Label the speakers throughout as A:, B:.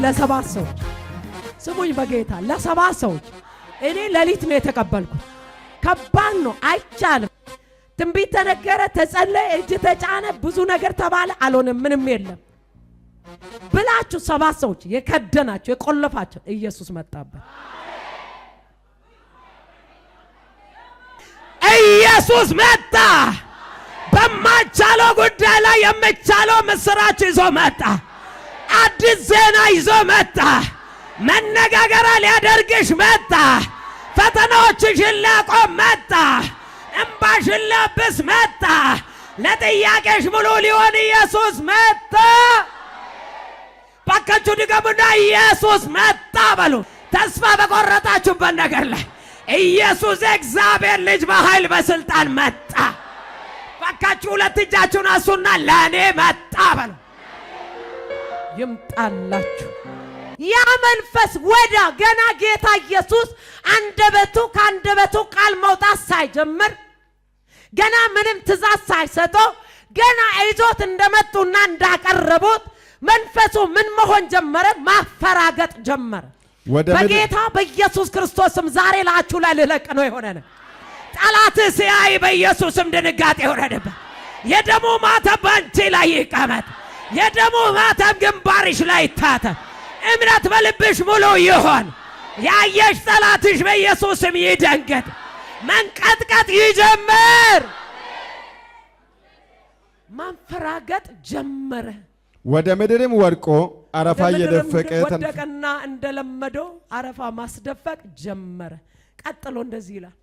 A: ለሰባት ሰዎች ስሙኝ በጌታ ለሰባት ሰዎች እኔ ሌሊት ነው የተቀበልኩት። ከባድ ነው አይቻልም። ትንቢት ተነገረ፣ ተጸለየ፣ እጅ ተጫነ፣ ብዙ ነገር ተባለ፣ አልሆነም፣ ምንም የለም ብላችሁ ሰባት ሰዎች የከደናችሁ የቆለፋችሁ ኢየሱስ መጣበት። ኢየሱስ መጣ። በማይቻለው ጉዳይ ላይ የሚቻለው ምስራች ይዞ መጣ። አዲስ ዜና ይዞ መጣ። መነጋገሪያ ሊያደርግሽ መጣ። ፈተናዎችሽን ሊያቆም መጣ። እንባሽን ሊያብስ መጣ። ለጥያቄሽ ሙሉ ሊሆን ኢየሱስ መጣ። ባካችሁ ድገሙና ኢየሱስ መጣ በሉ። ተስፋ በቆረጣችሁበት ነገር ላይ ኢየሱስ የእግዚአብሔር ልጅ በኃይል በስልጣን መጣ። ባካችሁ ሁለት እጃችሁን አንሱና ለእኔ መጣ በሉ። ይምጣላችሁ ያ መንፈስ ወዳ ገና ጌታ ኢየሱስ ከአንደበቱ ቃል መውጣት ሳይጀምር ገና ምንም ትእዛዝ ሳይሰጠው ገና ይዞት እንደመጡና እንዳቀረቡት መንፈሱ ምን መሆን ጀመረ? ማፈራገጥ ጀመረ። በጌታ በኢየሱስ ክርስቶስም ዛሬ ላችሁ ላይ ልለቅ ነው የሆነነ ጠላት ሲያይ በኢየሱስም ድንጋጤ ይወረደበት። የደሙ ማተብ ባንቺ ላይ ይቀመጥ። የደሙ ማተብ ግንባርሽ ላይ ይታተም። እምነት በልብሽ ሙሉ ይሆን። ያየሽ ጠላትሽ በኢየሱስም ይደንገጥ። መንቀጥቀጥ ይጀምር። ማንፈራገጥ ጀመረ።
B: ወደ ምድርም ወድቆ አረፋ እየደፈቀ
A: ወደቀና እንደለመደው አረፋ ማስደፈቅ ጀመረ። ቀጥሎ እንደዚህ ይላል።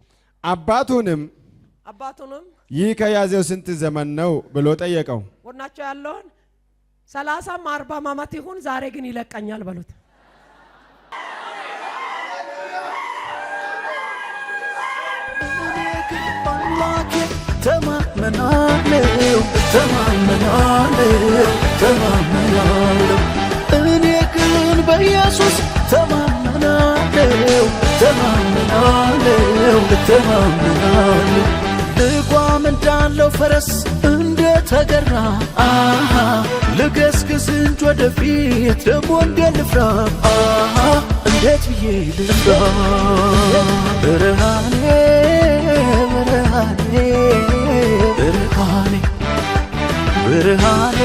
B: አባቱንም ይህ ከያዘው ስንት ዘመን ነው ብሎ ጠየቀው።
A: ወናቸው ያለውን 30 40 ዓመት ይሁን ዛሬ ግን ይለቀኛል በሉት።
C: ተማመናለሁ እኔ ግን በኢየሱስ ተማመናለሁ ልጓም እንዳለው ፈረስ እንደተገራ ልገስግስ እንጂ ወደፊት ደግሞ ልፍራ እንዴት ብዬ ልፍራ ብርሃኔ ብርሃኔ